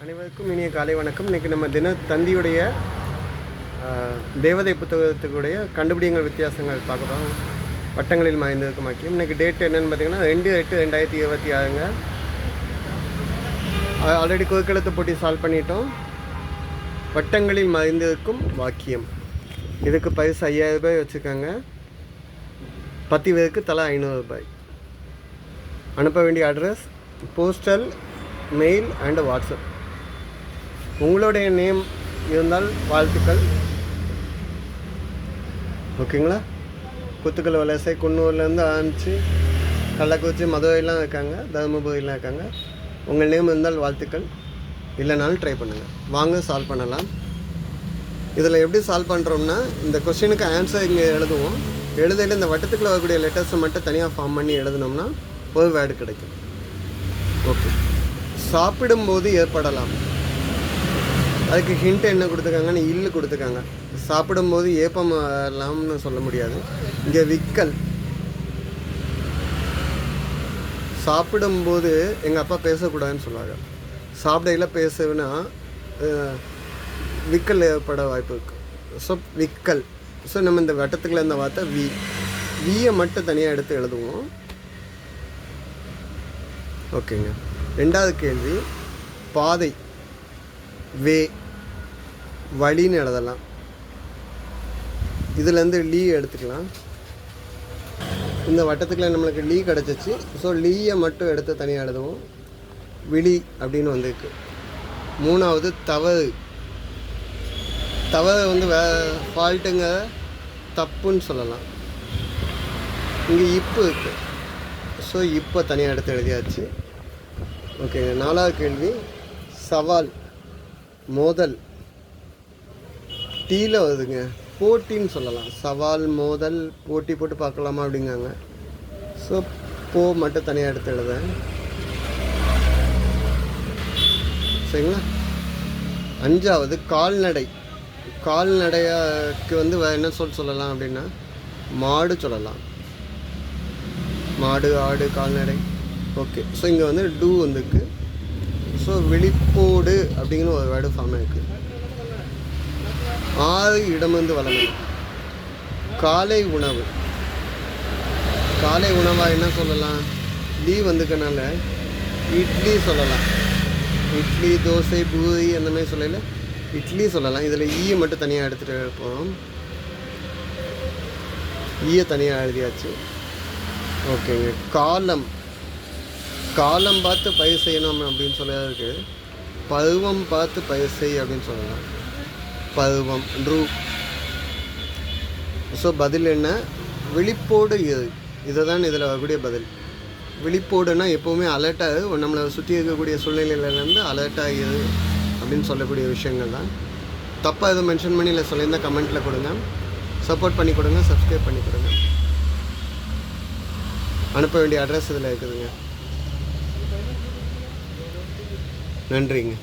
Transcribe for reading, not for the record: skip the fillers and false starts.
அனைவருக்கும் இனிய காலை வணக்கம். இன்றைக்கி நம்ம தினத்தந்தியுடைய தேவதை புத்தகத்துக்குடைய கண்டுபிடிங்கள் வித்தியாசங்கள் பார்க்குறோம். வட்டங்களில் மறைந்திருக்கும் வாக்கியம். இன்றைக்கி டேட் என்னென்னு பார்த்தீங்கன்னா 2/8/2026ங்க. ஆல்ரெடி குறுக்கெழுத்து போட்டி சால்வ் பண்ணிட்டோம். வட்டங்களில் மறைந்திருக்கும் வாக்கியம். இதுக்கு பரிசு 5000 ரூபாய் வச்சுக்கோங்க. 10 பேருக்கு தலா 500 ரூபாய். அனுப்ப வேண்டிய address postal, mail and WhatsApp. உங்களுடைய நேம் இருந்தால் வாழ்த்துக்கள். ஓகேங்களா? குத்துக்கல் வலசை குன்னூர்லேருந்து ஆரம்பித்து கள்ளக்குறிச்சி மதுரைலாம் இருக்காங்க, தருமபுரிலாம் இருக்காங்க. உங்கள் நேம் இருந்தால் வாழ்த்துக்கள். இல்லைனாலும் ட்ரை பண்ணுங்கள். வாங்க சால்வ் பண்ணலாம். இதில் எப்படி சால்வ் பண்ணுறோம்னா, இந்த கொஸ்டினுக்கு ஆன்சர் இங்கே எழுதுவோம். எழுதையில் இந்த வட்டத்துக்குள்ள வரக்கூடிய லெட்டர்ஸை மட்டும் தனியாக ஃபார்ம் பண்ணி எழுதினோம்னா ஒரு வேர்டு கிடைக்கும். ஓகே. சாப்பிடும்போது ஏற்படலாம். அதுக்கு ஹிண்ட் என்ன கொடுத்துருக்காங்கன்னு இல்லு கொடுத்துருக்காங்க. சாப்பிடும்போது ஏப்பம் வரலாம்னு சொல்ல முடியாது. இங்கே விக்கல். சாப்பிடும்போது எங்கள் அப்பா பேசக்கூடாதுன்னு சொல்லுவாங்க. சாப்பிடையில் பேசுனா விக்கல் ஏற்பட வாய்ப்பு இருக்குது. ஸோ விக்கல். ஸோ நம்ம இந்த வட்டத்துக்குள்ள இந்த வார்த்தை வியை மட்டும் தனியாக எடுத்து எழுதுவோம். ஓகேங்க. ரெண்டாவது கேள்வி, பாதை, வே, வழின்னு எழுதலாம். இதுலேருந்து லீ எடுத்துக்கலாம். இந்த வட்டத்துக்குள்ள நம்மளுக்கு லீ கிடச்சிச்சு. ஸோ லீயை மட்டும் எடுத்து தனியாக எழுதுவோம். விழி அப்படின்னு வந்திருக்கு. மூணாவது தவறு. தவறு வந்து ஃபால்ட்டுங்க, தப்புன்னு சொல்லலாம். இங்கே இப்பு இருக்குது. ஸோ இப்போ தனியாக எடுத்து எழுதியாச்சு. ஓகேங்க. நாலாவது கேள்வி, சவால், மோதல். டீல வருதுங்க. போட்டின்னு சொல்லலாம். சவால், மோதல், போட்டி போட்டு பார்க்கலாமா அப்படிங்காங்க. ஸோ போ மட்டும் தனியாக எடுத்து எழுத. சரிங்களா? அஞ்சாவது கால்நடை. கால்நடைக்கு வந்து என்ன சொல்லலாம் அப்படின்னா மாடு சொல்லலாம். மாடு, ஆடு, கால்நடை. ஓகே. ஸோ இங்கே வந்து டூ வந்துருக்கு. ஸோ விழிப்போடு அப்படிங்கிற ஒரு வேர்டு ஃபார்ம் இருக்குது. 6 இடமிருந்து வளமை. காலை உணவு. காலை உணவாக என்ன சொல்லலாம்? லீ வந்துக்கனால இட்லி சொல்லலாம். இட்லி, தோசை, பூரி அந்த மாதிரி சொல்லல இட்லி சொல்லலாம். இதில் ஈயை மட்டும் தனியாக எடுத்துகிட்டு போகிறோம். ஈயை தனியாக எழுதியாச்சு. ஓகேங்க. காலம். காலம் பார்த்து பயிர் செய்யணும் அப்படின்னு சொல்லியிருக்கு. பருவம் பார்த்து பயிர் செய் அப்படின்னு சொல்லலாம். பருவம், ரூ. ஸோ பதில் என்ன? விழிப்போடு இரு. இதை தான் இதில் வரக்கூடிய பதில். விழிப்போடுனா எப்போவுமே அலர்ட்டாக நம்மளை சுற்றி இருக்கக்கூடிய சூழ்நிலையிலேருந்து அலர்ட்டாக இரு அப்படின்னு சொல்லக்கூடிய விஷயங்கள் தான். தப்பாக எதுவும் மென்ஷன் பண்ணி இல்லை சொல்லியிருந்தால் கமெண்ட்டில் கொடுங்க. சப்போர்ட் பண்ணி கொடுங்க. சப்ஸ்கிரைப் பண்ணி கொடுங்க. அனுப்ப வேண்டிய அட்ரஸ் இதில் இருக்குதுங்க. நன்றிங்க.